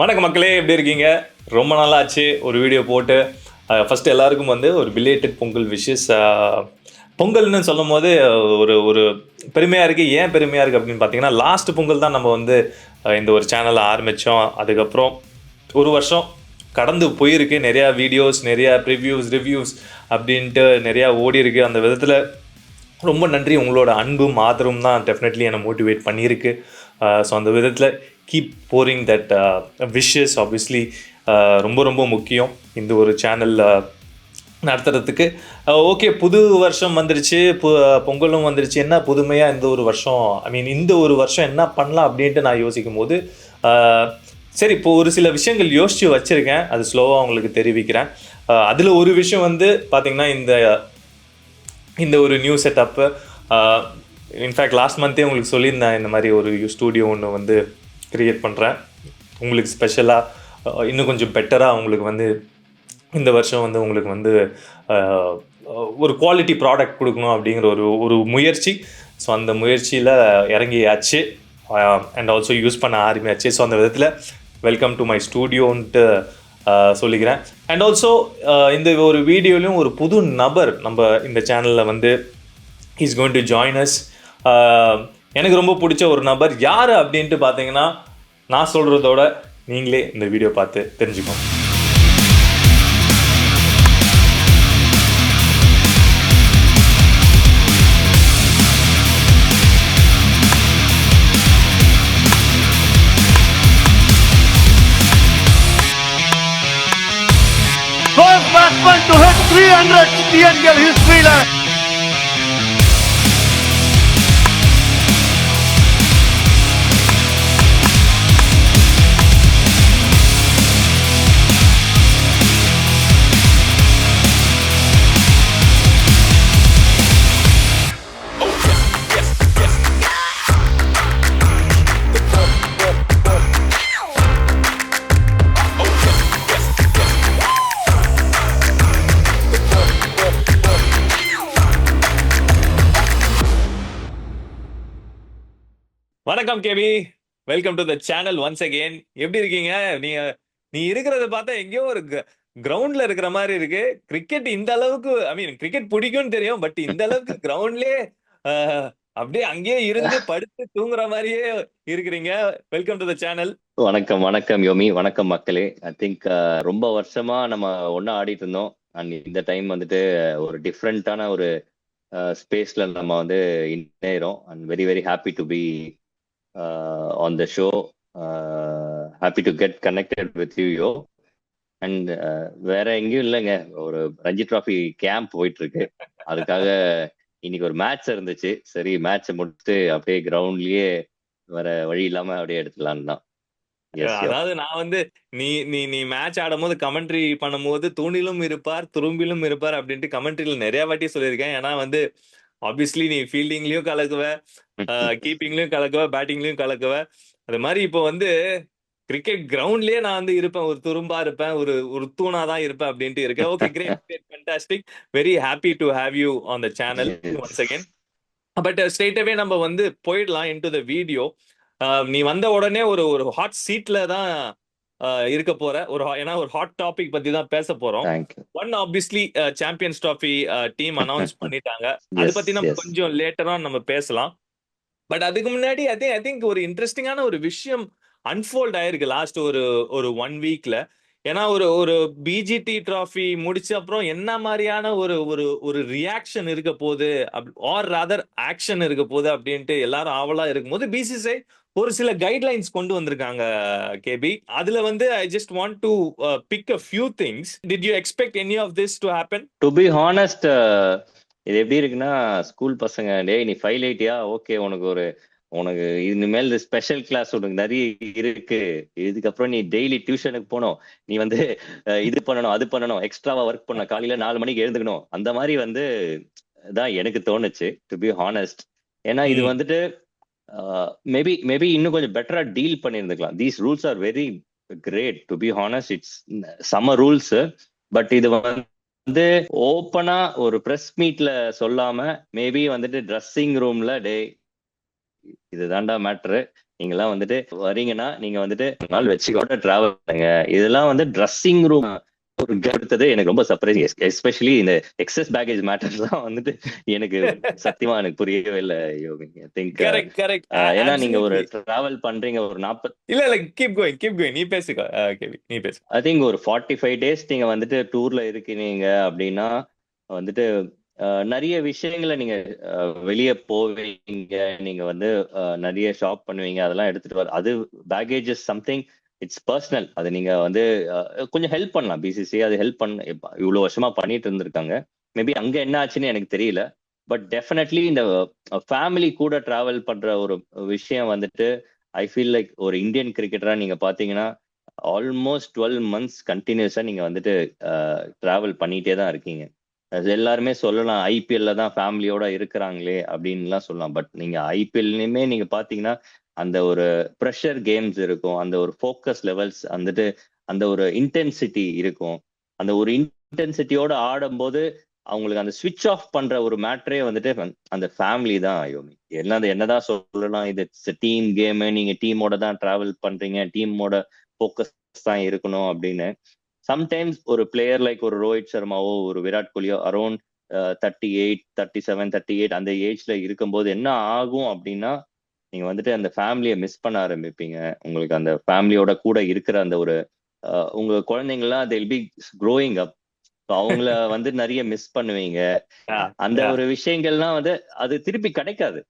வணக்கம் மக்களே, எப்படி இருக்கீங்க? ரொம்ப நாளாச்சு ஒரு வீடியோ போட்டு. ஃபர்ஸ்ட் எல்லாருக்கும் வந்து ஒரு பிலேட்டட் பொங்கல் விஷஸ். பொங்கல்னு சொல்லும் போது ஒரு ஒரு பெருமையாக இருக்குது. ஏன் பெருமையாக இருக்குது அப்படின்னு பார்த்தீங்கன்னா, லாஸ்ட் பொங்கல் தான் நம்ம வந்து இந்த ஒரு சேனலை ஆரம்பித்தோம். அதுக்கப்புறம் ஒரு வருஷம் கடந்து போயிருக்கு. நிறையா வீடியோஸ், நிறையா ப்ரிவ்யூஸ், ரிவ்யூஸ் அப்படின்ட்டு நிறையா ஓடி இருக்கு. அந்த விதத்தில் ரொம்ப நன்றி. உங்களோட அன்பும் ஆதரவும் தான் டெஃபினெட்லி என்னை மோட்டிவேட் பண்ணியிருக்கு. ஸோ அந்த விதத்தில் keep boring that wishes obviously ரொம்ப ரொம்ப முக்கியம் இந்த ஒரு சேனல் நடத்துறதுக்கு. ஓகே, புது வருஷம் வந்துருச்சு, பொங்கலும் வந்துருச்சு. என்ன புதுமையாக இந்த ஒரு வருஷம், ஐ மீன் இந்த ஒரு வருஷம் என்ன பண்ணலாம் அப்படின்ட்டு நான் யோசிக்கும் போது, சரி இப்போ ஒரு சில விஷயங்கள் யோசித்து வச்சுருக்கேன். அது ஸ்லோவாக உங்களுக்கு தெரிவிக்கிறேன். அதில் ஒரு விஷயம் வந்து பார்த்திங்கன்னா, இந்த ஒரு நியூ செட்டப்பு. இன்ஃபேக்ட் லாஸ்ட் மந்த்தே உங்களுக்கு சொல்லியிருந்தேன், இந்த மாதிரி ஒரு ஸ்டூடியோ ஒன்று வந்து க்ரியேட் பண்ணுறேன் உங்களுக்கு ஸ்பெஷலாக, இன்னும் கொஞ்சம் பெட்டராக உங்களுக்கு வந்து இந்த வருஷம் வந்து உங்களுக்கு வந்து ஒரு குவாலிட்டி ப்ராடக்ட் கொடுக்கணும் அப்படிங்கிற ஒரு ஒரு முயற்சி. ஸோ அந்த முயற்சியில் இறங்கியாச்சு அண்ட் ஆல்சோ யூஸ் பண்ண ஆரம்பியாச்சு. ஸோ அந்த விதத்தில் வெல்கம் டு மை ஸ்டூடியோன்ட்டு சொல்லிக்கிறேன். அண்ட் ஆல்சோ இந்த ஒரு வீடியோலையும் ஒரு புது நபர் நம்ம இந்த சேனலில் வந்து is going to join us. எனக்கு ரொம்ப பிடிச்ச ஒரு நபர் யார் அப்படின்ட்டு பார்த்தீங்கன்னா, நான் சொல்கிறதோட நீங்களே இந்த வீடியோ பார்த்து தெரிஞ்சுக்கோங்க. First batsman to hit 300 TNL history ல வணக்கம் KB, welcome to the channel once again. எப்படி இருக்கீங்க? நீ இருக்கிறத பார்த்தா எங்கேயோ ஒரு கிரவுண்ட்ல இருக்கிற மாதிரி இருக்கு. கிரிக்கெட் இந்த அளவுக்கு, ஐ மீன் கிரிக்கெட் பிடிக்கும்னு தெரியும், பட் இந்த அளவுக்கு கிரவுண்ட்லயே அப்படியே அங்கேயே இருந்து படுத்து தூங்குற மாதிரியே இருக்கிறீங்க. Welcome to the channel. வணக்கம் வணக்கம் யோமி, வணக்கம் மக்களே. ஐ திங்க் ரொம்ப வருஷமா நம்ம ஒன்னா ஆடிட்டு இருந்தோம். அண்ட் இந்த டைம் வந்துட்டு ஒரு டிஃப்ரெண்டான ஒரு ஸ்பேஸ்ல நம்ம வந்து இணையிறோம். And very very happy to be on the show. Happy to get connected with you. And வேற எங்கேயும் இல்லைங்க, ஒரு ரஞ்சி டிராஃபி கேம்ப் போயிட்டு இருக்கு. அதுக்காக இன்னைக்கு ஒரு மேட்ச் இருந்துச்சு. சரி, மேட்சை முடிச்சுட்டு அப்படியே கிரவுண்ட்லயே வேற வழி இல்லாம அப்படியே எடுத்துக்கலான்னு தான். அதாவது நான் வந்து நீ நீ நீ மேட்ச் ஆடும் போது கமெண்ட்ரி பண்ணும்போது தூணிலும் இருப்பார் துரும்பிலும் இருப்பார் அப்படின்ட்டு கமெண்ட்ரியில நிறைய வாட்டி சொல்லியிருக்கேன். ஏன்னா வந்து ஆப்வியஸ்லி நீ ஃபீல்டிங்லயும் கலக்குவ, கீப்பிங்லயும் கலக்குவ, பேட்டிங்லயும் கலக்குவ. அது மாதிரி இப்போ வந்து கிரிக்கெட் கிரவுண்ட்லயே நான் வந்து இருப்பேன், ஒரு துரும்பா இருப்பேன், ஒரு ஒரு தூணா தான் இருப்பேன் அப்படின்ட்டு இருக்கேன். Okay, great great fantastic. Very happy to have you on the channel once again. But ஸ்ட்ரெயிட்டாவே நம்ம வந்து போயிடலாம் இன்டு த வீடியோ. நீ வந்த உடனே ஒரு ஒரு ஹாட் சீட்ல தான் இருக்க போற. ஏன்னா ஒரு ஹாட் டாபிக் பத்தி தான் பேச போறோம். One obviously champions trophy team announce பண்ணிட்டாங்க. அதை பத்தி நம்ம கொஞ்சம் லேட்டரா நம்ம பேசலாம். பட் அதுக்கு முன்னாடி ஐ திங்க் ஒரு இன்ட்ரெஸ்டிங்கான ஒரு விஷயம் அன்ஃபோல்ட் ஆயிருக்கு லாஸ்ட் ஒரு ஒரு 1 வீக்ல. ஏன்னா ஒரு ஒரு பிஜிடி டிராஃபி முடிச்ச அப்புறம் என்ன மாதிரியான ஒரு ஒரு ஒரு ரியாக்ஷன் இருக்க போகுது, ஆர் ராதர் ஆக்ஷன் இருக்க போகுது அப்படின்ட்டு எல்லாரும் ஆவலா இருக்கும்போது பிசிசிஐ ஒரு சில கைட்லைன்ஸ் கொண்டு வந்திருக்காங்க கேபி. அதுல வந்து I just want to pick a few things. Did you expect any of this to happen? To be honest, இது எப்படி இருக்குன்னா, ஸ்கூல் பசங்க, டேய் நீ ஃபைல் ஐட்டியா, ஓகே, உனக்கு இனிமேல் ஸ்பெஷல் கிளாஸ் உனக்கு நிறைய இருக்கு, இதுக்கப்புறம் நீ டெய்லி டியூஷனுக்கு போகணும், நீ வந்து இது பண்ணணும், அது பண்ணணும், எக்ஸ்ட்ராவா ஒர்க் பண்ண, காலையில 4 மணிக்கு எழுந்துக்கணும், அந்த மாதிரி வந்து தான் எனக்கு தோணுச்சு, டு பி ஹானஸ்ட். ஏன்னா இது வந்துட்டு மேபி இன்னும் கொஞ்சம் பெட்டரா டீல் பண்ணியிருந்துக்கலாம். These rules are very great, to be honest. It's summer rules. But இது வந்து ஓப்பனா ஒரு பிரஸ் மீட்ல சொல்லாம மேபி வந்துட்டு ட்ரெஸ்ஸிங் ரூம்ல, டே இதுதான்டா மேட்ரு, நீங்கெல்லாம் வந்துட்டு வரீங்கன்னா நீங்க வந்துட்டு ஒரு நாள் வச்சுக்கோட டிராவல் பண்ணுங்க. இதெல்லாம் வந்து ட்ரெஸ்ஸிங் ரூம் ஒரு எடுத்தது எனக்கு ரொம்ப சர்ப்ரைஸ். எஸ்பெஷலி இந்த எக்ஸஸ் பேக்கேஜ் மேட்டர்ஸ் தான் வந்துட்டு எனக்கு சத்தியமா எனக்கு புரியவே இல்லை யோகி. ஐ திங்க் கரெக்ட் கரெக்ட் ஏன்னா நீங்க ஒரு அப்சல்யூட்லி. டிராவல் பண்றீங்க ஒரு 40, இல்ல கீப் கோயிங் நீ பேசுக. கேவி நீ பேசு. ஐ திங்க் ஒரு 45 days நீங்க வந்துட்டு டூர்ல இருக்கிறீங்க அப்படின்னா வந்துட்டு நிறைய விஷயங்களை நீங்க வெளியே போவீங்க, நீங்க வந்து நிறைய ஷாப் பண்ணுவீங்க, அதெல்லாம் எடுத்துட்டு வர அது பேகேஜஸ் சம்திங் இட்ஸ் பர்சனல். அது நீங்க வந்து கொஞ்சம் ஹெல்ப் பண்ணலாம். பிசிசி அது ஹெல்ப் பண்ண இவ்வளவு வருஷமா பண்ணிட்டு இருந்திருக்காங்க. மேபி அங்க என்ன ஆச்சுன்னு எனக்கு தெரியல. பட் டெஃபினெட்லி இந்த ஃபேமிலி கூட டிராவல் பண்ற ஒரு விஷயம் வந்துட்டு ஐ ஃபீல் லைக் ஒரு இந்தியன் கிரிக்கெட்டரா நீங்க பாத்தீங்கன்னா ஆல்மோஸ்ட் 12 months கண்டினியூஸா நீங்க வந்துட்டு டிராவல் பண்ணிட்டே தான் இருக்கீங்க. அது எல்லாருமே சொல்லலாம் ஐபிஎல்ல தான் ஃபேமிலியோட இருக்கிறாங்களே அப்படின்லாம் சொல்லலாம். பட் நீங்க ஐபிஎல்லையுமே நீங்க பாத்தீங்கன்னா அந்த ஒரு ப்ரெஷர் கேம்ஸ் இருக்கும், அந்த ஒரு ஃபோக்கஸ் லெவல்ஸ் வந்துட்டு அந்த ஒரு இன்டென்சிட்டி இருக்கும். அந்த ஒரு இன்டென்சிட்டியோட ஆடும்போது அவங்களுக்கு அந்த ஸ்விட்ச் ஆஃப் பண்ற ஒரு மேட்ரே வந்துட்டு அந்த ஃபேமிலி தான். யோமி என்னதான் சொல்லலாம், இது டீம் கேம், நீங்க டீமோட தான் டிராவல் பண்றீங்க, டீமோட ஃபோக்கஸ் தான் இருக்கணும் அப்படின்னு. சம்டைம்ஸ் ஒரு பிளேயர் லைக் ஒரு ரோஹித் சர்மாவோ ஒரு விராட் கோலியோ அரௌண்ட் 38, 37, 38 அந்த ஏஜ்ல இருக்கும்போது என்ன ஆகும் அப்படின்னா நீங்க வந்துட்டு அந்த ஃபேமிலியை மிஸ் பண்ண ஆரம்பிப்பீங்க. உங்களுக்கு அந்த ஃபேமிலியோட கூட இருக்கிற அந்த ஒரு உங்க குழந்தைங்கலாம் they'll be growing up. அவங்கள வந்து நிறைய மிஸ் பண்ணுவீங்க. அந்த ஒரு விஷயங்கள்லாம் வந்து அது திருப்பி கிடைக்காது.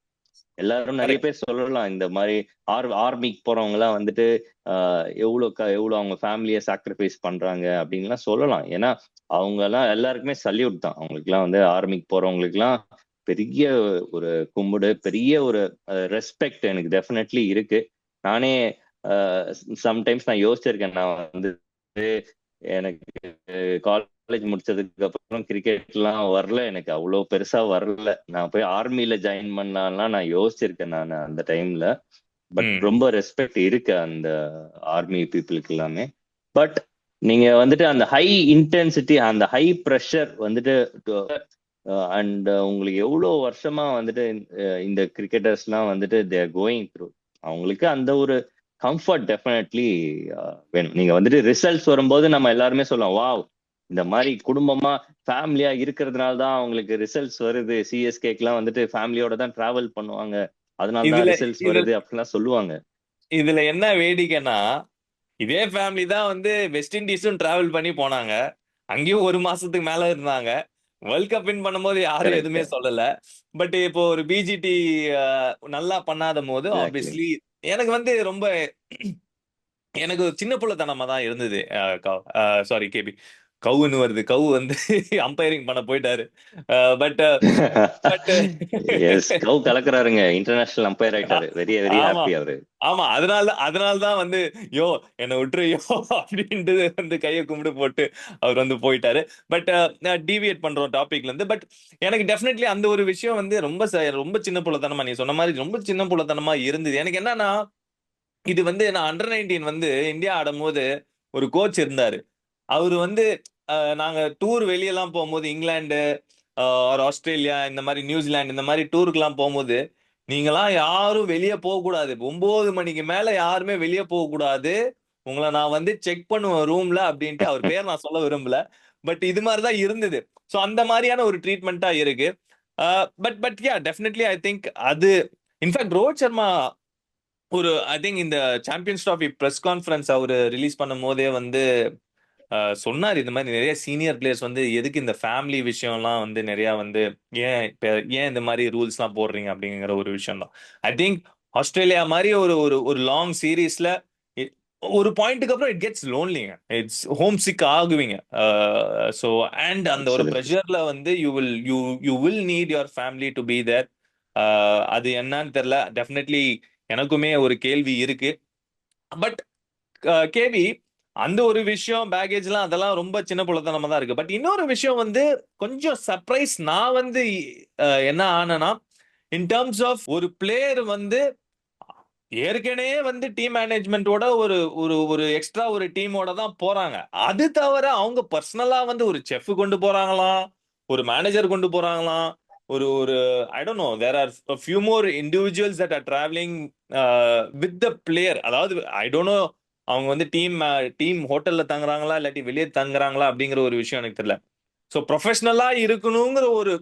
எல்லாரும் நிறைய பேர் சொல்லலாம் இந்த மாதிரி ஆர்மிக்கு போறவங்க எல்லாம் வந்துட்டு எவ்வளவு அவங்க ஃபேமிலியை சாக்ரிஃபைஸ் பண்றாங்க அப்படின்லாம் சொல்லலாம். ஏன்னா அவங்க எல்லாம் எல்லாருக்குமே சல்யூட் தான். அவங்களுக்கு எல்லாம் வந்து ஆர்மிக்கு போறவங்களுக்கு எல்லாம் பெரிய ஒரு கும்பிடு, பெரிய ஒரு ரெஸ்பெக்ட் எனக்கு டெஃபினெட்லி இருக்கு. நானே சம்டைம்ஸ் நான் யோசிச்சிருக்கேன். நான் வந்து எனக்கு காலேஜ் முடிச்சதுக்கு அப்புறம் கிரிக்கெட்லாம் வரல, எனக்கு அவ்வளோ பெருசா வரல. நான் போய் ஆர்மியில ஜாயின் பண்ணலாம்லாம் நான் யோசிச்சிருக்கேன் நான் அந்த டைம்ல. பட் ரொம்ப ரெஸ்பெக்ட் இருக்கு அந்த ஆர்மி பீப்புளுக்கு எல்லாமே. பட் நீங்க வந்துட்டு அந்த ஹை இன்டென்சிட்டி, அந்த ஹை ப்ரெஷர் வந்துட்டு அண்ட் உங்களுக்கு எவ்வளவு வருஷமா வந்துட்டு இந்த கிரிக்கெட்டர்ஸ்லாம் வந்துட்டு தேர் கோயிங் த்ரூ, அவங்களுக்கு அந்த ஒரு கம்ஃபர்ட் டெஃபினெட்லி வேணும். நீங்க வந்துட்டு ரிசல்ட்ஸ் வரும்போது நம்ம எல்லாருமே சொல்லலாம் வாவ், இந்த மாதிரி குடும்பமா ஃபேமிலியா இருக்கிறதுனால தான் அவங்களுக்கு ரிசல்ட்ஸ் வருது. சிஎஸ்கேக்கெல்லாம் வந்துட்டு ஃபேமிலியோட தான் டிராவல் பண்ணுவாங்க, அதனால தான் இதுல ரிசல்ட்ஸ் இதுல வருது அப்படிலாம் சொல்லுவாங்க. இதுல என்ன வேடிக்கைன்னா, இதே ஃபேமிலி தான் வந்து வெஸ்ட் இண்டீஸும் டிராவல் பண்ணி போனாங்க. அங்கேயும் 1 மாசத்துக்கு மேல இருந்தாங்க. வேர்ல்ட் கப் வின் பண்ணும்போது யாரும் கரெக்ட். எதுவுமே சொல்லல. பட் இப்போ ஒரு பிஜிடி நல்லா பண்ணாத போது எக்ஸாக்ட்லி. ஆப்வியஸ்லி எனக்கு வந்து ரொம்ப எனக்கு ஒரு சின்ன புள்ளத்தனமா தான் இருந்தது. சாரி கேபி, கவுன்னு வருது. கவு வந்து அம்பையரிங் பண்ண போயிட்டாரு. But but S, Kaur கலக்குறாருங்க, international umpire ஆயிட்டாரு. வெரி வெரி ஆமா ஹாப்பி அவரு. ஆமா அதனால தான் வந்து யோ என்ன விட்டுருயோ அப்படின்ட்டு வந்து கையை கும்பிடு போட்டு அவர் வந்து போயிட்டாரு. பட் டீவியேட் பண்றோம் டாபிக்ல இருந்து. பட் எனக்கு டெஃபினெட்லி அந்த ஒரு விஷயம் வந்து ரொம்ப சின்ன புள்ளத்தனமா, நீ சொன்ன மாதிரி ரொம்ப சின்ன புள்ளத்தனமா இருந்தது. எனக்கு என்னன்னா, இது வந்து நான் அண்டர் 19 வந்து இந்தியா ஆடும்போது ஒரு கோச் இருந்தாரு. அவரு வந்து நாங்க டூர் வெளியெல்லாம் போகும்போது இங்கிலாந்து, ஒரு ஆஸ்திரேலியா, இந்த மாதிரி நியூசிலாந்து, இந்த மாதிரி டூருக்குலாம் போகும்போது நீங்களாம் யாரும் வெளிய போகக்கூடாது. 9 மணிக்கு மேல யாருமே வெளிய போகக்கூடாது. உங்கள நான் வந்து செக் பண்ணுவேன் ரூம்ல அப்டின்ட்டு, அவர் பேர் நான் சொல்ல விரும்பல. பட் இது மாரி தான் இருந்தது. சோ அந்த மாரியான ஒரு ட்ரீட்மெண்ட்டா இருக்கு. Uh but yeah definitely I think அது in fact Rohit Sharma I think இந்த சாம்பியன்ஸ் டிராஃபி பிரஸ் கான்ஃபரன்ஸ் அவரு ரிலீஸ் பண்ணும்போதே வந்து சொன்னாரு. இந்த மாதிரி நிறைய சீனியர் பிளேயர்ஸ் வந்து எதுக்கு இந்த ஃபேமிலி விஷயம்லாம் வந்து நிறைய வந்து ஏன் இந்த மாதிரி ரூல்ஸ்லாம் போடுறீங்க அப்படிங்கிற ஒரு விஷயம் தான். ஐ திங்க் ஆஸ்திரேலியா மாதிரி ஒரு ஒரு ஒரு லாங் சீரீஸ்ல ஒரு பாயிண்ட்டுக்கு அப்புறம் இட் கெட்ஸ் லோன்லிங்க, இட்ஸ் ஹோம் சிக் ஆகுவீங்க. ஸோ அண்ட் அந்த ஒரு Absolutely. ப்ரெஷர்ல வந்து you will need your family to be there. அது என்னன்னு தெரியல. டெஃபினெட்லி எனக்குமே ஒரு கேள்வி இருக்கு. பட் கேவி, அந்த ஒரு விஷயம் பேக்கேஜ்லாம் அதெல்லாம் ரொம்ப சின்ன புள்ளத்தனமா தான் இருக்கு. பட் இன்னொரு விஷயம் வந்து கொஞ்சம் சர்ப்ரைஸ் நான் வந்து என்ன ஆனேன்னா, இன் டர்ம்ஸ் ஆஃப் ஒரு பிளேயர் வந்து ஏற்கனவே வந்து டீம் மேனேஜ்மெண்டோட ஒரு ஒரு ஒரு எக்ஸ்ட்ரா ஒரு டீமோட தான் போறாங்க. அது தவிர அவங்க பர்சனலா வந்து ஒரு செஃப் கொண்டு போறாங்களாம், ஒரு மேனேஜர் கொண்டு போறாங்களாம், ஒரு ஒரு I don't know, there are few more individuals that are travelling with the player. அதாவது ஐ டோன்ட் நோ, அவங்க வந்து டீம் ஹோட்டல்ல தங்குறாங்களா இல்லாட்டி வெளியே தங்குறாங்களா அப்படிங்கிற ஒரு விஷயம் எனக்கு தெரியல. ஸோ ப்ரொஃபஷனலா இருக்கணுங்கிற ஒரு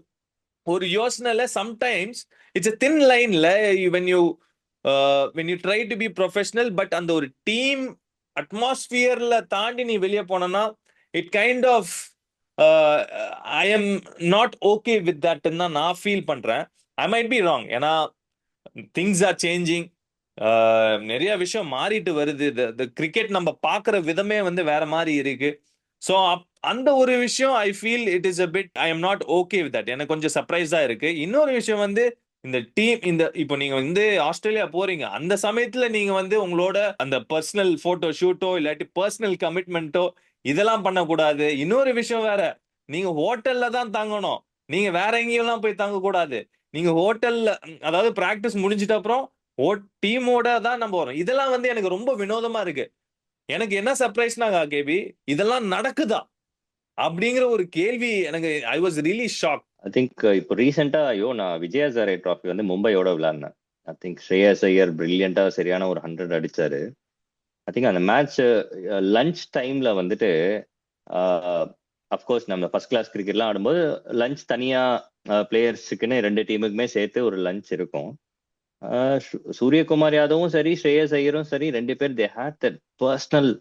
ஒரு யோசனைல சம்டைம்ஸ் இட்ஸ் a thin லைன்ல when you when you try to be professional, but அந்த ஒரு டீம் அட்மாஸ்பியர்ல தாண்டி நீ வெளியே போனனா it kind of I am not okay with that தான் நான் ஃபீல் பண்றேன். ஐ மைட் பி ராங், ஏன்னா திங்ஸ் ஆர் சேஞ்சிங். நிறைய விஷயம் மாறிட்டு வருது. கிரிக்கெட் நம்ம பார்க்குற விதமே வந்து வேற மாதிரி இருக்கு. ஸோ அந்த ஒரு விஷயம் I feel it is a bit I am not okay with that. எனக்கு கொஞ்சம் சர்ப்ரைஸா இருக்கு. இன்னொரு விஷயம் வந்து இந்த டீம் இப்போ நீங்க வந்து ஆஸ்திரேலியா போறீங்க, அந்த சமயத்துல நீங்க வந்து உங்களோட அந்த பர்சனல் போட்டோ ஷூட்டோ இல்லாட்டி பர்சனல் கமிட்மெண்ட்டோ இதெல்லாம் பண்ணக்கூடாது. இன்னொரு விஷயம் வேற, நீங்க ஹோட்டல்ல தான் தங்கணும். நீங்க வேற எங்கேயும் போய் தங்க கூடாது. நீங்க ஹோட்டல்ல, அதாவது பிராக்டிஸ் முடிஞ்சிட்ட அப்புறம் டீமோட தான் நம்ம வரோம். இதெல்லாம் வந்து எனக்கு ரொம்ப வினோதமா இருக்கு. எனக்கு என்ன சர்ப்ரைஸ்னா கேபி, இதெல்லாம் நடக்குதா அப்படிங்கிற ஒரு கேள்வி எனக்கு. I was really shock. I think இப்போ ரீசெண்டா நான் விஜயா ஹசாரே ட்ராஃபி வந்து மும்பையோட விளையாடினேன். ஐ திங்க் ஸ்ரேயஸ் ஐயர் பிரில்லியண்டா சரியான ஒரு 100 அடிச்சாரு. ஐ திங்க் அந்த மேட்ச் லஞ்ச் டைம்ல வந்துட்டு அஃப்கோர்ஸ் நம்ம ஃபர்ஸ்ட் கிளாஸ் கிரிக்கெட்லாம் ஆடும்போது லஞ்ச் தனியா பிளேயர்ஸுக்குன்னு 2 டீமுக்குமே சேர்த்து ஒரு லஞ்ச் இருக்கும். சூரியகுமார் யாதவும் சரி ஸ்ரேயஸ் ஐயரும் சரி 2 பேர் தே ஹேட் தட் பர்சனல்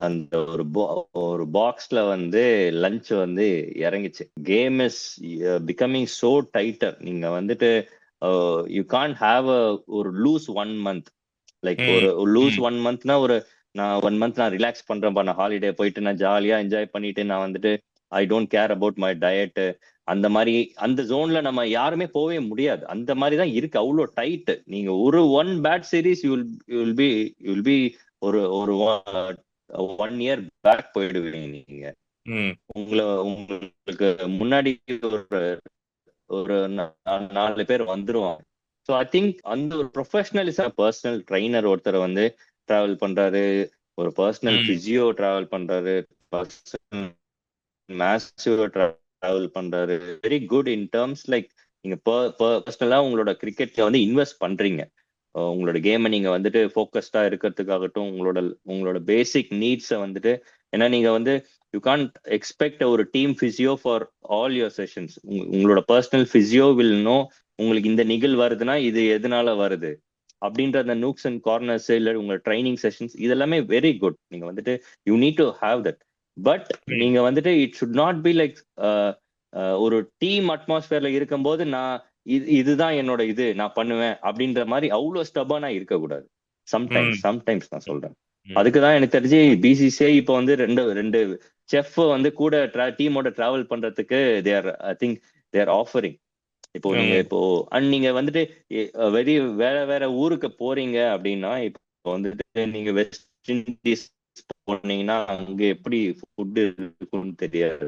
அந்த ஒரு பாக்ஸ்ல வந்து லஞ்ச் வந்து இறங்கிச்சு. Game is becoming so tighter. நீங்க வந்துட்டு யூ கான்ட் ஹாவ் ஒரு லூஸ் 1 மந்த். லைக் ஒரு லூஸ் 1 மந்த்னா நான் 1 மந்த் நான் ரிலாக்ஸ் பண்றேன், நான் ஹாலிடே போயிட்டு நான் ஜாலியா என்ஜாய் பண்ணிட்டு நான் வந்துட்டு I don't care about my diet, அந்த மாதிரி அந்த ஜோன்ல நம்ம யாருமே போவே முடியாது. அந்த மாதிரி தான் இருக்கு, அவ்வளோ டைட். நீங்க ஒரு 1 பேட் சீரீஸ் யூல் பி ஒரு ஒரு 1 இயர் பேக் போயிடுவீங்க நீங்க. உங்களுக்கு முன்னாடி ஒரு ஒரு 4 பேர் வந்துருவாங்க. ஸோ ஐ திங்க் அந்த ஒரு ப்ரொஃபஷனலிசம், பர்சனல் ட்ரைனர் ஒருத்தர் வந்து டிராவல் பண்றாரு, ஒரு பர்சனல் பிசியோ டிராவல் பண்றாரு, மேசிவ் டிராவல் பண்றாரு. Very good in terms like நீங்க பர்சனலா உங்களோட கிரிக்கெட்ல வந்து இன்வெஸ்ட் பண்றீங்க. உங்களோட கேமை நீங்க வந்துட்டு ஃபோக்கஸ்டா இருக்கிறதுக்காகட்டும், உங்களோட பேசிக் நீட்ஸை வந்துட்டு, ஏன்னா நீங்க வந்து யூ கான்ட் எக்ஸ்பெக்ட் ஒரு team physio for all your sessions. உங்களோட பர்சனல் பிசியோ வில் நோ உங்களுக்கு இந்த நிகழ் வருதுன்னா இது எதனால வருது அப்படின்ற அந்த நூக்ஸ் அண்ட் கார்னர்ஸ் இல்ல உங்க ட்ரைனிங் செஷன்ஸ் இதெல்லாமே வெரி குட். நீங்க வந்துட்டு you need to have that. But நீங்க வந்துட்டு it should not be like ஒரு டீம் அட்மாஸ்பியர்ல இருக்கும்போது நான் இதுதான் என்னோட நான் பண்ணுவேன் அப்படின்ற மாதிரி அவ்வளவு ஸ்டபானா இருக்கக்கூடாது. சம்டைம்ஸ் நான் சொல்றேன். அதுக்குதான் எனக்கு தெரிஞ்சு பிசிசிஐ இப்போ வந்து ரெண்டு செஃப் வந்து கூட டீமோட டிராவல் பண்றதுக்கு ஐ திங்க் தேர் ஆஃபரிங். இப்போ நீங்க வந்துட்டு வேற வேற ஊருக்கு போறீங்க அப்படின்னா, இப்போ வந்துட்டு நீங்க வெஸ்ட் இண்டீஸ் போனீங்கன்னா அங்க எப்படி ஃபுட் இருக்குன்னு தெரியாது.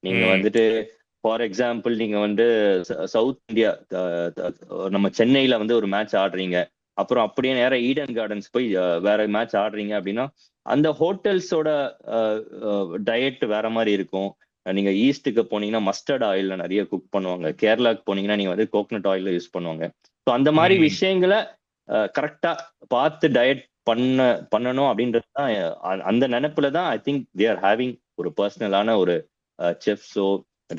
நீங்க வந்துட்டு ஃபார் எக்ஸாம்பிள் நீங்க வந்து சவுத் இந்தியா, நம்ம சென்னையில வந்து ஒரு மேட்ச் ஆடுறீங்க, அப்புறம் அப்படியே நேரம் ஈடன் கார்டன்ஸ் போய் வேற மேட்ச் ஆடுறீங்க அப்படின்னா அந்த ஹோட்டல்ஸோட டயட் வேற மாதிரி இருக்கும். நீங்க ஈஸ்ட்டுக்கு போனீங்கன்னா மஸ்டர்ட் ஆயில்ல நிறைய குக் பண்ணுவாங்க. கேரளாக்கு போனீங்கன்னா நீங்க வந்து கோகனட் ஆயில்ல யூஸ் பண்ணுவாங்க. ஸோ அந்த மாதிரி விஷயங்களை கரெக்டா பார்த்து டயட் பண்ணணும் அப்படின்றது தான் அந்த நினைப்புல தான் I think they are having ஒரு பர்சனலான ஒரு செஃப்ஸோ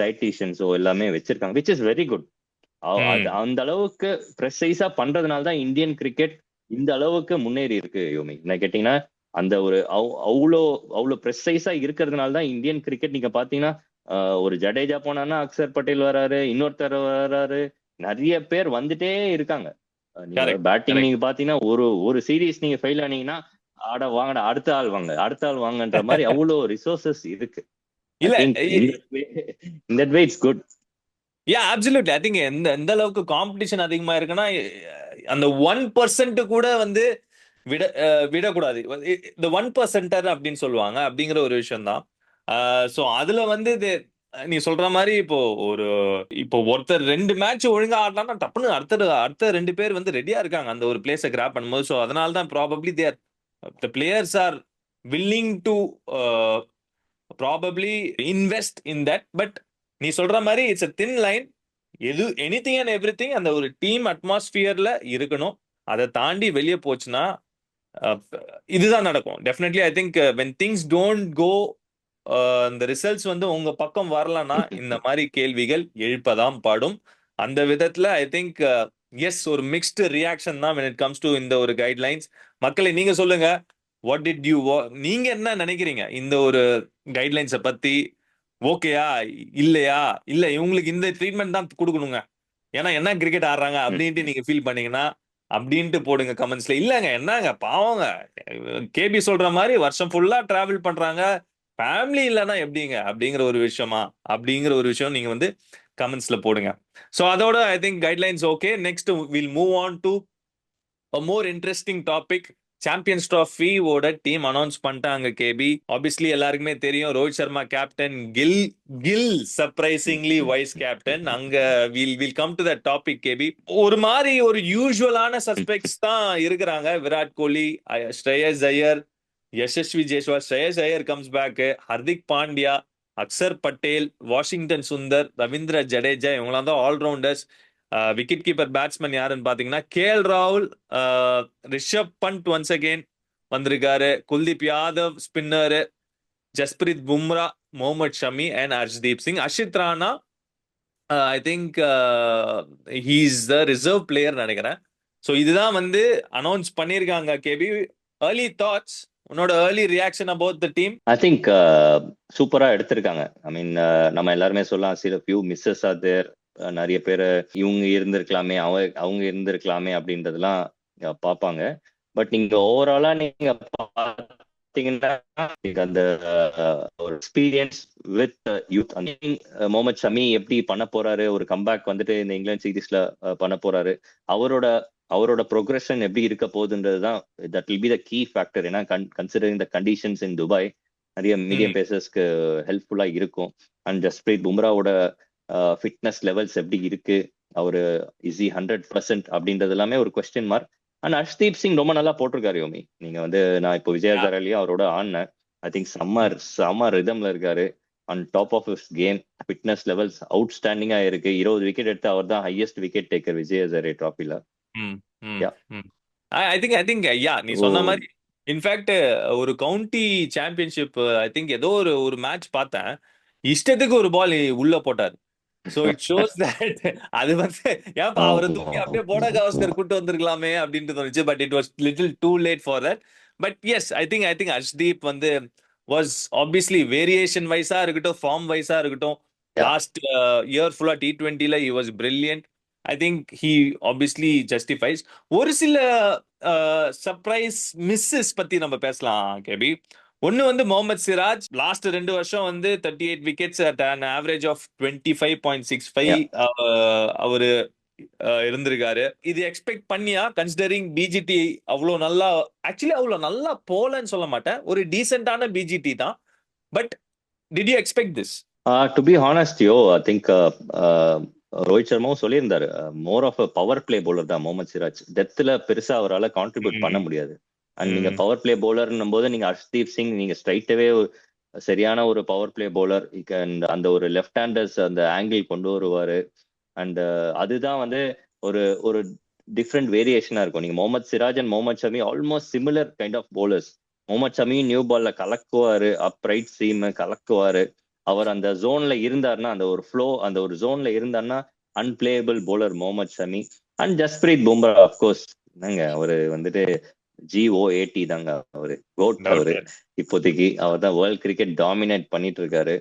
டயட்டீஷியன்ஸோ எல்லாமே வச்சிருக்காங்க, விச் இஸ் வெரி குட். அந்த அளவுக்கு ப்ரெசைஸா பண்றதுனால தான் இந்தியன் கிரிக்கெட் இந்த அளவுக்கு முன்னேறி இருக்கு யோமி. என்ன கேட்டீங்கன்னா அந்த ஒரு அவ்வளோ ப்ரெசைஸா இருக்கிறதுனால தான் இந்தியன் கிரிக்கெட் நீங்க பாத்தீங்கன்னா ஒரு ஜடேஜா போனான்னா அக்சர் பட்டேல் வராரு, இன்னொருத்தர் வராரு, நிறைய பேர் வந்துட்டே இருக்காங்க. நீங்க பேட்டிங் நீங்க பாத்தீங்கன்னா ஒரு சீரீஸ் நீங்க ஃபெயில் ஆனீங்கன்னா ஆட வாங்கடா அடுத்த ஆள் வாங்கன்ற மாதிரி அவ்வளோ ரிசோர்சஸ் இருக்கு. இல்ல in that way it's good. Yeah, absolutely. I think எந்த அளவுக்கு காம்படிஷன் அதிகமா இருக்குன்னா அந்த 1% கூட வந்து விடக்கூடாது. இந்த 1%er அப்படின்னு சொல்லுவாங்க, அப்படிங்கிற ஒரு விஷயம் தான். ஸோ அதுல வந்து நீ சொல்ற மாதிரி இப்போ ஒருத்தர் 2 மேட்ச் ஒழுங்கா ஆடலாம்னா டப்புன்னு அடுத்த 2 பேர் வந்து ரெடியா இருக்காங்க அந்த ஒரு பிளேஸை கிராப் பண்ணும்போது. ஸோ அதனால தான் probably the players are willing to probably invest in that. But நீ சொல்ற மாதிரி it's a thin line. Anything and everything அந்த ஒரு டீம் அட்மாஸ்பியர்ல இருக்கணும். அதை தாண்டி வெளியே போச்சுன்னா அஹ், இதுதான் நடக்கும். Definitely I think when things don't go, இந்த ரிசல்ட்ஸ் வந்து உங்க பக்கம் வரலன்னா இந்த மாதிரி கேள்விகள் எழுப்பதான் படும். அந்த விதத்துல ஐ திங்க் எஸ், ஒரு மிக்ஸ்டு ரியாக்ஷன் தான் when it comes to இந்த ஒரு கைட்லைன்ஸ். மக்களை நீங்க சொல்லுங்க, வாட் டிட் யூ, நீங்க என்ன நினைக்கிறீங்க இந்த ஒரு கைட்லைன்ஸை பத்தி? ஓகேயா இல்லையா, இல்ல இவங்களுக்கு இந்த ட்ரீட்மெண்ட் தான் கொடுக்கணுங்க ஏன்னா என்ன கிரிக்கெட் ஆடுறாங்க அப்படின்ட்டு நீங்க ஃபீல் பண்ணீங்கன்னா அப்படின்ட்டு போடுங்க கமெண்ட்ஸ்ல. இல்லங்க என்னங்க பாவங்க, கேபி சொல்ற மாதிரி வருஷம் ஃபுல்லா டிராவல் பண்றாங்க, ஃபேமிலி இல்லைன்னா எப்படிங்க அப்படிங்கிற ஒரு விஷயமா, அப்படிங்கிற ஒரு விஷயம் நீங்க வந்து கமெண்ட்ஸ்ல போடுங்க. ஸோ அதோட I think guidelines okay. Next will move on to a more interesting topic. Champions Trophy ஓட டீம் அனௌன்ஸ் பண்ணிட்டாங்க கேபி. ஆப்வியஸ்லி எல்லாருக்குமே தெரியும், Rohit Sharma captain, Gill surprisingly vice captain. அங்க will come to the topic KB. ஒரு மாதிரி ஒரு யூசுவலான சஸ்பெக்ட்ஸ் தான் இருக்கிறாங்க. Virat Kohli, Shreyas Iyer, Yashasvi Jaiswal. Shreyas Iyer comes back, Hardik Pandya, Axar Patel, Washington Sundar, Ravindra Jadeja, இவங்களாம் தான் ஆல்ரவுண்டர்ஸ். விக்கெட் கீப்பர் பேட்ஸ்மேன் யாருன்னு பாத்தீங்கன்னா கேஎல் ராகுல், ரிஷப் பண்ட் ஒன்ஸ் அகெயின் வந்திருக்காரு, Kuldeep Yadav spinner, Jasprit Bumrah, Mohammed Shami and Harshdeep Singh. Harshit Rana I think he's the reserve player நினைக்கிறேன். ஸோ இதுதான் வந்து அனௌன்ஸ் பண்ணியிருக்காங்க கேபி. ஏர்லி தாட்ஸ், உன்னோட early reaction about the team? I think சூப்பரா எடுத்திருக்காங்க. ஐ மீன் நம்ம எல்லாருமே சொல்லலாம், சில ஃபியூ மிஸ்ஸஸ் ஆர் தேர். நிறைய பேர் இவங்க இருந்திருக்கலாமே, அவங்க இருந்திருக்கலாமே அப்படின்றதெல்லாம் பார்ப்பாங்க. பட் நீங்க ஓவராலா நீங்க பார்த்தீங்கன்னா அந்த ஒரு experience with youth, Mohammed Shami எப்படி பண்ண போறாரு, ஒரு கம்பேக் வந்துட்டு இந்த இங்கிலாந்து சீரீஸ்ல பண்ண போறாரு, அவரோட ப்ரொக்ரெஷன் எப்படி இருக்க போகுதுன்றதுதான் that will be the key factor. ஏன்னா considering the conditions in Dubai நிறைய மீடியம் பேசர்ஸ்க்கு ஹெல்ப்ஃபுல்லா இருக்கும். அண்ட் ஜஸ்பிரீத் பும்ராவோட ஃபிட்னஸ் லெவல்ஸ் எப்படி இருக்கு, அவரு இஸ் 100% அப்படின்றது எல்லாமே ஒரு question mark. And Harshdeep Singh ரொம்ப நல்லா போட்டிருக்காரு யோமி. நீங்க வந்து நான் இப்போ விஜயகாராலையும் அவரோட ஆடினேன். ஐ திங்க் செம்ம ரிதம்ல இருக்காரு. On top of his game, fitness levels அவுட்ஸ்டாண்டிங்கா இருக்கு. 20 விக்கெட் எடுத்து அவர் தான் highest wicket taker Vijay Hazare டிராஃபில. ஐ திங்க் யா நீ சொன்ன மாதிரி இன்ஃபேக்ட் ஒரு கவுண்டி சாம்பியன்ஷிப் ஐ திங்க் ஏதோ ஒரு மேட்ச் பார்த்தேன், இஷ்டத்துக்கு ஒரு பால் உள்ள போட்டார். சோ இட் ஷோஸ் தட் அது வந்து ஏன்பா அவரை தூக்கி அப்படியே போடா கவாஸ்கர் கூட்டு வந்திருக்கலாமே அப்படின்ட்டு தோணுச்சு. But it was little too late for that. But yes I think Harshdeep வந்து வாஸ் ஆப்வியஸ்லி வேரியேஷன் வைஸா இருக்கட்டும், ஃபார்ம் வைஸா இருக்கட்டும், லாஸ்ட் இயர் ஃபுல்லா T20ல he was brilliant. I think he obviously justifies. ஒரு சில சர்ப்ரைஸ் மிஸ்ஸஸ் பத்தி நம்ம பேசலாம் கேபி. ஒன்னு வந்து முகமது சிராஜ் லாஸ்ட் 2 வருஷம் வந்து 38 wickets at an average of 25.65 அவரு இருந்திருக்காரு. இது எக்ஸ்பெக்ட் பண்ணியா, கன்சிடரிங் பிஜிடி அவ்வளோ நல்லா, ஆக்சுவலி அவ்வளோ நல்லா போலன்னு சொல்ல மாட்டேன், ஒரு டீசென்டான பிஜிடி தான். But did you expect this? To be honest I think Rohit சர்மாவும் சொல்லியிருந்தாரு, more of a power play bowler தான் முகமது சிராஜ். டெத்துல பெருசா அவரால் கான்ட்ரிபியூட் பண்ண முடியாது. அண்ட் நீங்க பவர் பிளே பவுலர்னும் போது நீங்க ஹர்ஷ்தீப் சிங் நீங்க ஸ்ட்ரைட்டவே சரியான ஒரு பவர் பிளே பவுலர். அந்த ஒரு லெஃப்ட் ஹேண்டர்ஸ் அந்த ஆங்கிள் கொண்டு வருவாரு. அண்ட் அதுதான் வந்து ஒரு ஒரு டிஃப்ரெண்ட் வேரியேஷனா இருக்கும். நீங்க Mohammed Siraj and Mohammed Shami almost similar kind of bowlers. Mohammed Shami new பால்ல கலக்குவாரு, அப்ரைட் சீம் கலக்குவாரு. அவர் அந்த ஜோன்ல இருந்தாருன்னா, அந்த ஒரு ஃப்ளோ, அந்த ஒரு ஜோன்ல இருந்தாருன்னா unplayable bowler Mohammed Shami. And Jasprit Bumrah of course என்னங்க அவரு வந்துட்டு GOAT தாங்க அவரு, கோட் அவரு. இப்போதைக்கு அவர் தான் வேர்ல்ட் கிரிக்கெட் டாமினேட் பண்ணிட்டு இருக்காரு.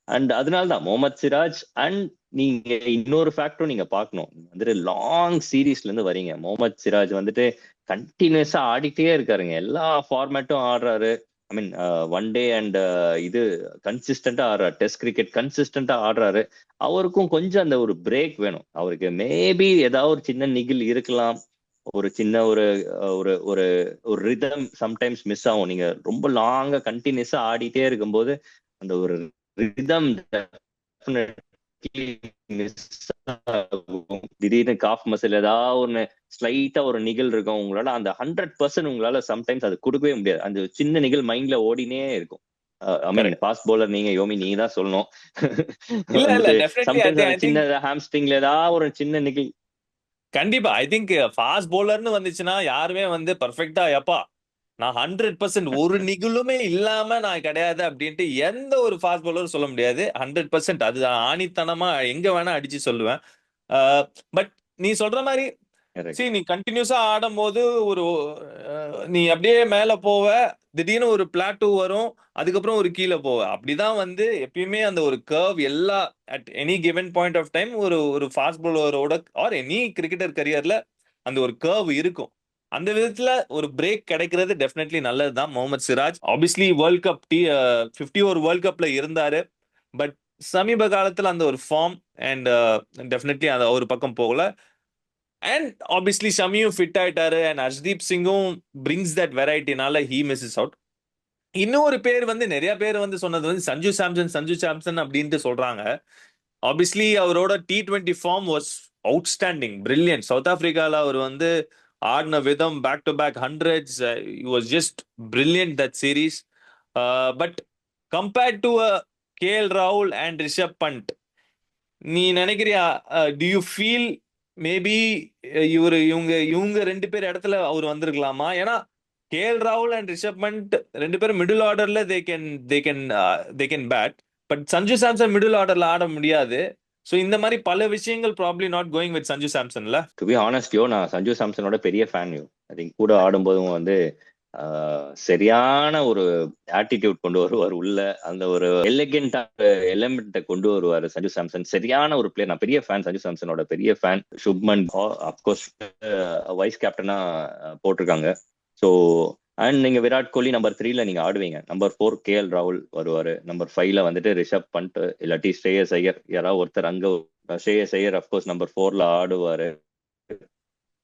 அண்ட் அதனாலதான் முகமது சிராஜ். அண்ட் நீங்க இன்னொரு ஃபேக்டரும் நீங்க பார்க்கணும், வந்துட்டு லாங் சீரீஸ்ல இருந்து வரீங்க. முகமது சிராஜ் வந்துட்டு கண்டினியூஸா ஆடிட்டே இருக்காருங்க, எல்லா ஃபார்மேட்டும் ஆடுறாரு. ஐ மீன் ஒன் டே அண்ட் இது கன்சிஸ்டண்டா ஆடுறாரு, டெஸ்ட் கிரிக்கெட் கன்சிஸ்டண்டா ஆடுறாரு. அவருக்கும் கொஞ்சம் அந்த ஒரு பிரேக் வேணும். அவருக்கு மேபி ஏதாவது ஒரு சின்ன நிகில் இருக்கலாம், ஒரு சின்ன ஒரு ஒரு ஒரு ஒரு ரிதம் சம்டைம்ஸ் மிஸ் ஆகும். நீங்க ரொம்ப லாங்கா கண்டினியூஸா ஆடிட்டே இருக்கும்போது அந்த ஒரு ரிதம் திடீர்னு காஃப் மசில் ஏதாவது ஒன்று ஸ்லைட்டா ஒரு நிகழ் இருக்கும். உங்களால அந்த 100% உங்களால சம்டைம்ஸ் அது கொடுக்கவே முடியாது. அந்த சின்ன நிகழ் மைண்ட்ல ஓடினே இருக்கும். ஐ மீன் கரெக்ட். ஃபாஸ்ட் பவுலர் நீங்க, யோமி நீங்க தான் சொல்லணும். இல்ல வந்துட்டு டெஃபினெட்லி சம்டைம்ஸ் ஐ அந்த திங்க் சின்ன ஹாம்ஸ்ட்ரிங்ல ஏதாவது ஒரு சின்ன நிகழ். கண்டிப்பா. ஐ திங்க் ஃபாஸ்ட் பவுலர்னு வந்துச்சுன்னா யாருமே வந்து பெர்ஃபெக்ட்டா எப்பா நான் 100% ஒரு நிகழுமே இல்லாம நான் கிடையாது அப்படின்ட்டு எந்த ஒரு ஃபாஸ்ட் பவுலரும் சொல்ல முடியாது. 100% அது ஆணித்தனமா எங்க வேணா அடிச்சு சொல்லுவேன். பட் நீ சொல்ற மாரி கரெக்ட். நீ கண்டினியூஸா ஆடும்போது ஒரு நீ அப்படியே மேல போவ. திடீர்னு ஒரு பிளாட்டூ வரும். அதுக்கப்புறம் ஒரு கீழ போவ. அப்படிதான் வந்து எப்பயுமே அந்த ஒரு கர்வ் எல்லா at any given point of time ஒரு ஒரு ஃபாஸ்ட் பவுலரோட ஆர் எனி கிரிக்கெட்டர் கரியர்ல அந்த ஒரு கர்வ் இருக்கும். அந்த விதத்துல ஒரு பிரேக் கிடைக்கிறது டெஃபினெட்லி நல்லதுதான். Mohammed Siraj obviously world cup 50 over world கப்ல இருந்தாரு. பட் சமீப காலத்துல அந்த ஒரு ஃபார்ம் அண்ட் டெஃபினெட்லி அந்த ஒரு பக்கம் போகல. அண்ட் ஆப்வியஸ்லி ஷமியும் ஃபிட் ஆயிட்டாரு அண்ட் ஹர்ஷ்தீப் சிங்கும் பிரிங்ஸ் தட் வெரைட்டினால ஹீ மிஸ்ஸஸ் அவுட். இன்னொரு பேர் வந்து நிறைய பேர் வந்து சொன்னது வந்து சஞ்சு சாம்சன் அப்படின்ட்டு சொல்றாங்க. ஆப்வியஸ்லி அவரோட T20 form was outstanding brilliant. South ஆப்பிரிக்கால அவர் வந்து ஆடின விதம் back to back hundreds was just brilliant that series. But compared to KL ராகுல் அண்ட் ரிஷப் பண்ட் நீ நினைக்கிறியா? டு யூ ஃபீல் மேபி இவங்க இவங்க ரெண்டு பேர் இடத்துல அவர் வந்திருக்கலாமா? ஏன்னா ராகுல் அண்ட் ரிஷப் பண்ட் ரெண்டு பேரும் மிடில் ஆர்டர்ல they can bat. But Sanju Samson middle ஆர்டர்ல ஆட முடியாது. சோ இந்த மாதிரி பல விஷயங்கள் probably not going with Sanju சாம்சன்ல. டு பி ஆனஸ்ட் யோ, நான் சஞ்சு சாம்சனோட பெரிய ஃபேன் யோ. ஐ திங்க் கூட ஆடும்போதும் வந்து சரியான ஒரு ஆட்டிடியூட் கொண்டு வருவார் உள்ள. அந்த ஒரு எலிகென்ட் எலிமெண்ட்டை கொண்டு வருவார் சஞ்சு சாம்சன். சரியான ஒரு பிளேயர். நான் பெரிய ஃபேன், சஞ்சு சாம்சனோட பெரிய ஃபேன். சுப்மன் அப்கோர்ஸ் வைஸ் கேப்டனா போட்டிருக்காங்க. ஸோ அண்ட் நீங்க விராட் கோலி நம்பர் 3ல நீங்க ஆடுவீங்க. நம்பர் 4 KL ராகுல் வருவாரு. நம்பர் 5ல வந்துட்டு ரிஷப் பண்ட் இல்லாட்டி ஸ்ரேயஸ் ஐயர், யாராவது ஒருத்தர் அங்க. ஸ்ரேயஸ் ஐயர் அப்கோர்ஸ் நம்பர் 4ல ஆடுவாரு.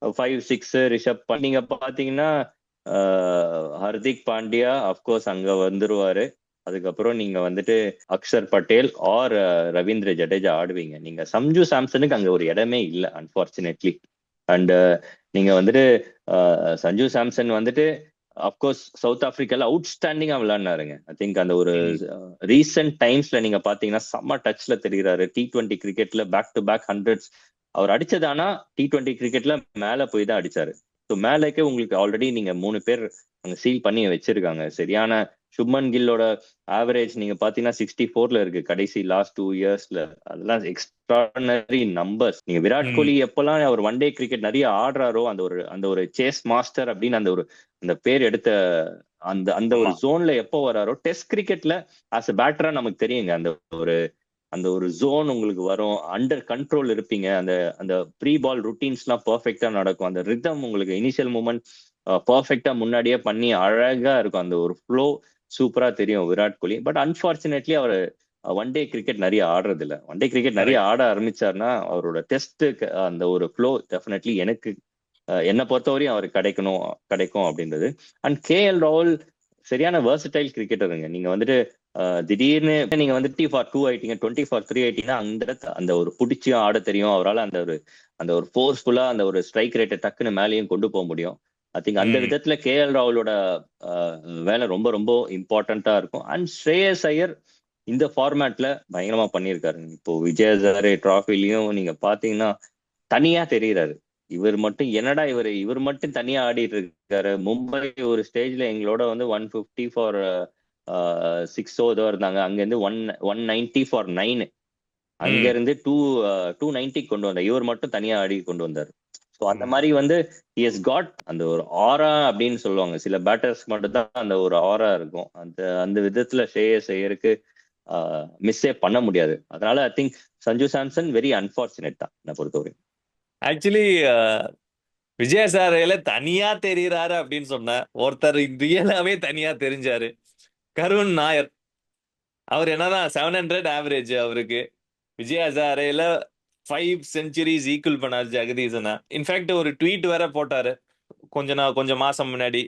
5, 6 ரிஷப் பண்ட். நீங்க பாத்தீங்கன்னா ஹர்திக் பாண்டியா அப்கோர்ஸ் அங்க வந்துருவாரு. அதுக்கப்புறம் நீங்க வந்துட்டு அக்ஷர் பட்டேல் ஆர் ரவீந்திர ஜடேஜா ஆடுவீங்க. நீங்க சஞ்சு சாம்சனுக்கு அங்க ஒரு இடமே இல்லை அன்பார்ச்சுனேட்லி. அண்ட் நீங்க வந்துட்டு சஞ்சு சாம்சன் வந்துட்டு அப்கோர்ஸ் சவுத் ஆப்பிரிக்கால அவுட்ஸ்டாண்டிங்கா விளையாடினாருங்க. ஐ திங்க் அந்த ஒரு ரீசெண்ட் டைம்ஸ்ல நீங்க பாத்தீங்கன்னா செம்ம டச்ல தெரியுறாரு. T20 கிரிக்கெட்ல பேக் டு பேக் ஹண்ட்ரட்ஸ் அவர் அடிச்சது. ஆனா T20 கிரிக்கெட்ல மேல போய் தான் அடிச்சாரு. ஸோ மேலேக்கே உங்களுக்கு ஆல்ரெடி நீங்க 3 பேர் அங்க சீல் பண்ணி வச்சிருக்காங்க. சரியான சுப்மன் கில்லோட ஆவரேஜ் நீங்க பாத்தீங்கன்னா 64ல இருக்கு கடைசி லாஸ்ட் 2 இயர்ஸ்ல. அதெல்லாம் எக்ஸ்ட்ராடனரி நம்பர்ஸ். நீங்க விராட் கோலி எப்பெல்லாம் அவர் ஒன் டே கிரிக்கெட் நிறைய ஆடுறாரோ அந்த ஒரு சேஸ் மாஸ்டர் அப்படின்னு அந்த பேர் எடுத்த அந்த அந்த ஒரு ஜோன்ல எப்போ வராரோ, டெஸ்ட் கிரிக்கெட்ல ஆஸ் அ பேட்டரா நமக்கு தெரியுங்க. அந்த ஒரு ஜோன் உங்களுக்கு வரும். அண்டர் கண்ட்ரோல் இருப்பீங்க. அந்த அந்த ப்ரீ பால் ருட்டீன்ஸ்லாம் பர்ஃபெக்டா நடக்கும். அந்த ரிதம் உங்களுக்கு இனிஷியல் மூமெண்ட் பர்ஃபெக்டா முன்னாடியே பண்ணி அழகா இருக்கும். அந்த ஒரு ஃப்ளோ சூப்பரா தெரியும் விராட் கோலி. பட் அன்பார்ச்சுனேட்லி அவர் ஒன் டே கிரிக்கெட் நிறைய ஆடுறது இல்ல. ஒன் டே கிரிக்கெட் நிறைய ஆட ஆரம்பிச்சாருன்னா அவரோட டெஸ்ட் அந்த ஒரு ஃப்ளோ டெஃபினெட்லி எனக்கு என்னை பொறுத்தவரையும் அவர் கிடைக்கும் அப்படின்றது. அண்ட் KL ராகுல் சரியான வெர்சடைல் கிரிக்கெட்டருங்க. நீங்க வந்துட்டு திடீர்னு நீங்க வந்து 20 for 2 ஆயிட்டீங்க, 20 for 3 ஆயிட்டீங்கன்னா அந்த ஒரு பிடிச்சியும் ஆட தெரியும் அவரால். அந்த ஒரு ஃபோர்ஸ்ஃபுல்லா அந்த ஒரு ஸ்ட்ரைக் ரேட்டை டக்குன்னு மேலேயும் கொண்டு போக முடியும். ஐ திங்க் அந்த விதத்துல KL ராகுலோட வேலை ரொம்ப ரொம்ப இம்பார்ட்டண்டா இருக்கும். அண்ட் ஸ்ரேயஸ் ஐயர் இந்த ஃபார்மேட்ல பயங்கரமா பண்ணியிருக்காரு. இப்போ விஜய் ஹசாரே டிராஃபிலையும் நீங்க பாத்தீங்கன்னா தனியா தெரியுறாரு. இவர் மட்டும் என்னடா இவர் மட்டும் தனியா ஆடிட்டு இருக்காரு. மும்பை ஒரு ஸ்டேஜ்ல எங்களோட வந்து 150 for 6 இருந்தாங்க. அங்க இருந்து 190 for 9 அங்க இருந்து 290 கொண்டு வந்தார். இவர் மட்டும் தனியா ஆடி கொண்டு வந்தார். ஸோ அந்த மாதிரி வந்து இஸ் காட் அந்த ஒரு ஆரா அப்படின்னு சொல்லுவாங்க. சில பேட்டர்ஸ் மட்டும் தான் அந்த ஒரு ஆரா இருக்கும். அந்த அந்த விதத்துல ஸ்ரேயஸ் ஐயருக்கு மிஸ்ஸே பண்ண முடியாது. அதனால I think Sanju Samson very unfortunate தான் என்ன பொறுத்தவரை. ஆக்சுவலி விஜய் சாரையில தனியா தெரியுறாரு அப்படின்னு சொன்ன ஒருத்தர் ரியலாவே தனியா தெரிஞ்சாரு. கருண் நாயர். அவர் என்னதான் 700 ஆவரேஜ் அவருக்கு. விஜய் ஹசாரேல 5 செஞ்சுரிஸ் ஈக்குவல் பண்ணாரு ஜெகதீசனா. இன்ஃபேக்ட் ஒரு ட்வீட் வேற போட்டாரு கொஞ்சம் மாசம் முன்னாடி.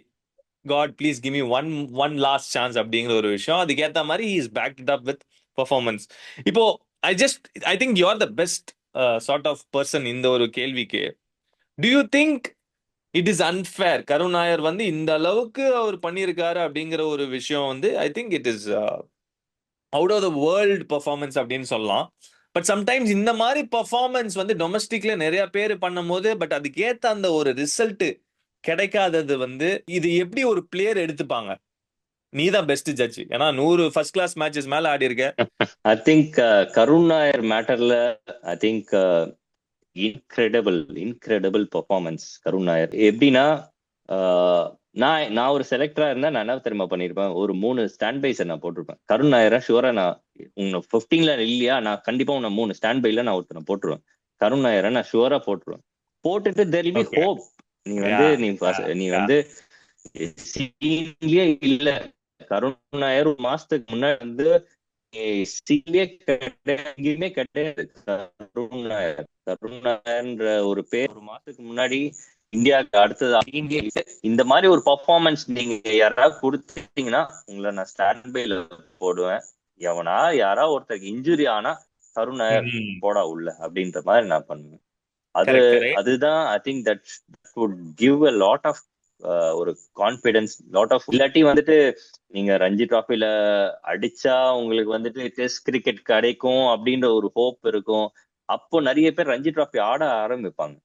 God please give me one last chance அப்படிங்கிற ஒரு விஷயம். அதுக்கேற்ற மாதிரி is backed up with performance. இப்போ I think you are the best sort of person இந்த ஒரு கேள்விக்கு. Do you think it is unfair. Karun Nair வந்து இந்த அளவுக்கு அவர் பண்ணியிருக்காரு அப்படிங்கிற ஒரு விஷயம் வந்து I think it is out of the world performance அப்படின்னு சொல்லலாம். பட் சம்டைம்ஸ் இந்த மாதிரி பெர்ஃபார்மன்ஸ் வந்து டொமஸ்டிக்ல நிறைய பேர் பண்ணும்போது பட் அதுக்கேத்த அந்த ஒரு ரிசல்ட் கிடைக்காதது வந்து இது எப்படி ஒரு பிளேயர் எடுத்துப்பாங்க? நீ தான் பெஸ்ட் ஜட்ஜ். ஏன்னா 100 ஃபர்ஸ்ட் கிளாஸ் மேட்சஸ் மேல ஆடி இருக்க. ஐ திங்க் கருண் நாயர் மேட்டர்ல I think incredible performance Karun Nair. எப்படின்னா நான் ஒரு செலக்டரா இருந்தா நான் என்ன தெரியுமா பண்ணிருப்பேன், ஒரு 3 ஸ்டாண்ட் பைஸ் நான் போட்டிருப்பேன். கருண் நாயரா ஷுவரா நான் உன்னை 15ல இல்லையா, நான் கண்டிப்பா உன்னை 3 ஸ்டாண்ட் பைல நான் ஒருத்தனை போட்டுருவேன். கருண் நாயரை நான் ஷுவரா போட்டுருவேன். போட்டுட்டு தெர் வில் பி ஹோப். நீ வந்து நீ வந்து சீன்லயே இல்ல. கருண் நாயர் ஒரு மாசத்துக்கு முன்னாடி வந்து சீன்லயே எங்கேயுமே கிடையாது. கருண் நாயர்ன்ற ஒரு பேர் ஒரு மாசத்துக்கு முன்னாடி இந்தியாவுக்கு அடுத்தது இந்த மாதிரி ஒரு பர்ஃபார்மன்ஸ் நீங்க யாராவது கொடுத்தீங்கன்னா உங்களை நான் ஸ்டாண்ட் பைல போடுவேன். யாரா ஒருத்தருக்கு இன்ஜுரி ஆனா கருண் நாயர் போடா உள்ள அப்படின்ற மாதிரி நான் பண்ணுவேன். அதுதான் I think that would give a lot of ஒரு கான்பிடன்ஸ், லாட் ஆஃப். இல்லாட்டி வந்துட்டு நீங்க ரஞ்சி டிராஃபில அடிச்சா உங்களுக்கு வந்துட்டு டெஸ்ட் கிரிக்கெட் கிடைக்கும் அப்படின்ற ஒரு ஹோப் இருக்கும். அப்போ நிறைய பேர் ரஞ்சி டிராஃபி ஆட ஆரம்பிப்பாங்க.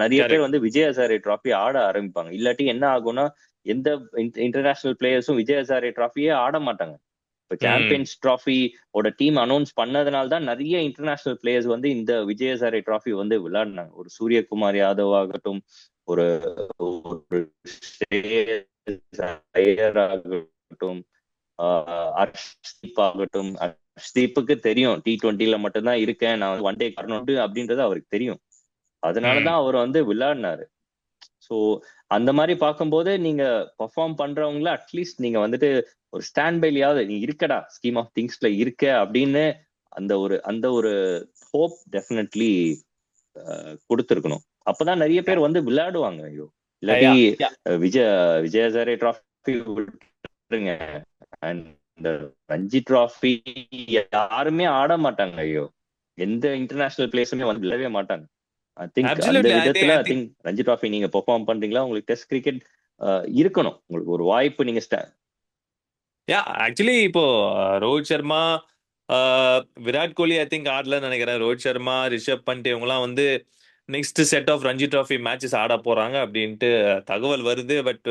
நிறைய பேர் வந்து விஜய் ஹசாரே டிராஃபி ஆட ஆரம்பிப்பாங்க. இல்லாட்டி என்ன ஆகும்னா எந்த இன்டர்நேஷனல் பிளேயர்ஸும் விஜய் ஹசாரே டிராஃபியே ஆட மாட்டாங்க. இப்ப சாம்பியன்ஸ் டிராஃபி ஓட டீம் அனௌன்ஸ் பண்ணதுனால தான் நிறைய இன்டர்நேஷனல் பிளேயர்ஸ் வந்து இந்த விஜய் ஹசாரே டிராஃபி வந்து விளையாடினாங்க. ஒரு சூரியகுமார் யாதவ் ஆகட்டும், ஒரு ஆகட்டும், ஹர்ஷ்தீப் ஆகட்டும். ஹர்ஷ்தீப்புக்கு தெரியும் T20ல மட்டும்தான் இருக்கேன், நான் வந்து ஒன் டே வரணும் அப்படின்றது அவருக்கு தெரியும். அதனாலதான் அவர் வந்து விளையாடினாரு. ஸோ அந்த மாதிரி பார்க்கும்போது நீங்க பர்ஃபார்ம் பண்றவங்கள அட்லீஸ்ட் நீங்க வந்துட்டு ஒரு ஸ்டாண்ட் பைலியாவது நீ இருக்கடா ஸ்கீம் ஆஃப் திங்ஸ்ல இருக்க அப்படின்னு அந்த ஒரு ஹோப் டெஃபினெட்லி கொடுத்துருக்கணும். அப்பதான் நிறைய பேர் வந்து விளையாடுவாங்க. ஐயோ இல்லாட்டி விஜய் ஹசாரே டிராஃபி விட்டுருங்க, அண்ட் ரஞ்சி டிராஃபி யாருமே ஆட மாட்டாங்க. ஐயோ எந்த இன்டர்நேஷனல் பிளேயர்ஸுமே வந்து விளையாடவே மாட்டாங்க. ஐ திங்க் அந்த விதத்துல ஐ திங்க் ரஞ்சி டிராஃபி நீங்க பெர்ஃபார்ம் பண்றீங்களா, உங்களுக்கு டெஸ்ட் கிரிக்கெட் இருக்கணும், உங்களுக்கு ஒரு வாய்ப்பு. நீங்க ஆக்சுவலி இப்போ ரோஹித் சர்மா, விராட் கோலி ஐ திங்க் ஆடலன்னு நினைக்கிறேன். ரோஹித் சர்மா, ரிஷப் பண்ட் இவங்கலாம் வந்து next set of Ranji trophy matches ஆட போறாங்க அப்படின்ட்டு தகவல் வருது. But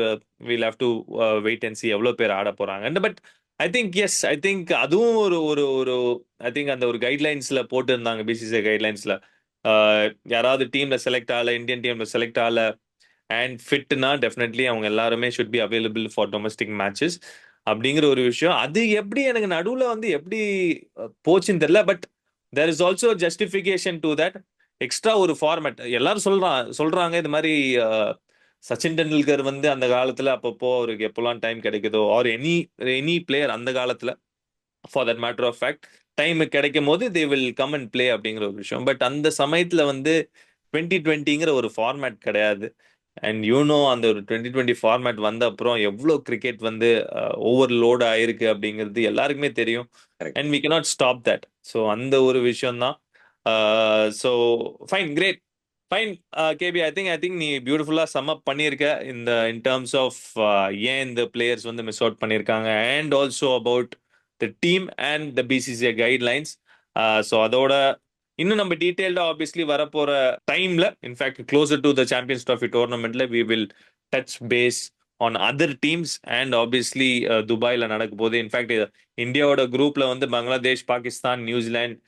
we'll have to wait and see எவ்வளோ பேர் ஆட போறாங்க. But I think yes, I think அதுவும் ஒரு ஒரு ஒரு ஐ திங்க் அந்த ஒரு கைட்லைன்ஸ்ல போட்டு இருந்தாங்க, பிசிசிஐ கைட்லைன்ஸ்ல. யாராவது டீம்ல செலக்ட் ஆகல, இந்தியன் டீம்ல செலக்ட் ஆகல அண்ட் ஃபிட்னா டெஃபினெட்லி அவங்க எல்லாருமே should be available for domestic matches அப்படிங்கிற ஒரு விஷயம். அது எப்படி எனக்கு நடுவில் வந்து எப்படி போச்சுன்னு தெரியல. But there is also justification to that. Extra ஒரு ஃபார்மேட் எல்லாரும் சொல்றாங்க இது மாதிரி சச்சின் டெண்டுல்கர் வந்து அந்த காலத்துல அப்பப்போ அவருக்கு எப்பெல்லாம் டைம் கிடைக்குதோ, ஆர் எனி பிளேயர் அந்த காலத்துல for that matter of fact time கிடைக்கும் போது they will come and play அப்படிங்கிற ஒரு விஷயம். பட் அந்த சமயத்துல வந்து 2020ங்கிற ஒரு ஃபார்மேட் கிடையாது. அண்ட் அந்த ஒரு 2020 ஃபார்மேட் வந்த அப்புறம் எவ்வளோ கிரிக்கெட் வந்து ஓவர்லோட் ஆயிருக்கு அப்படிங்கிறது எல்லாருக்குமே தெரியும். And we cannot stop that. So அந்த ஒரு விஷயம் தான். So fine, great, fine KB. I think நீ பியூட்டிஃபுல்லா சம் அப் பண்ணியிருக்க இன் டர்ம்ஸ் ஆஃப் ஏன் இந்த பிளேயர்ஸ் வந்து மிஸ் அவுட் பண்ணியிருக்காங்க and also about the team and the BCCI guidelines. So அதோட இன்னும் நம்ம டீடைல்டா ஆப்வியஸ்லி வரப்போற டைம்ல, in fact closer to the Champions Trophy டோர்னமெண்ட்ல we will touch base on other teams and obviously துபாயில நடக்கும் போது. இன்ஃபேக்ட் இந்தியாவோட குரூப்ல வந்து பங்களாதேஷ், பாகிஸ்தான், நியூசிலாந்து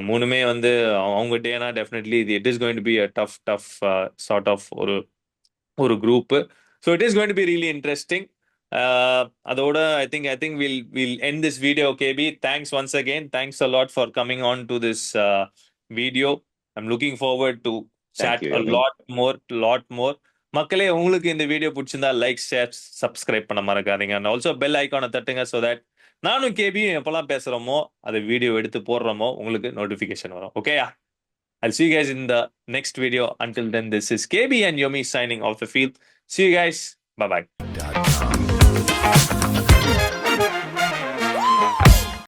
மூணுமே வந்து அவங்க டேனா definitely it is going to be a tough sort of ஒரு group. So it is going to be really interesting. அதோட I think we'll end this video. KB, thanks once again. Thanks a lot for coming on to this video. I'm looking forward to chat a lot more. மக்களே, உங்களுக்கு இந்த video பிடிச்சிருந்தா like, share, subscribe பண்ண மறக்காதீங்க. And also bell ஐக்கானை தட்டுங்க so that நானும் கேபியும் எப்பெல்லாம் பேசுறோமோ அதை வீடியோ எடுத்து போடுறோமோ உங்களுக்கு நோட்டிஃபிகேஷன் வரும். ஓகேயா? I'll see you guys in the next video. Until then, this is KB and Yomi signing off the field. See you guys. Bye-bye.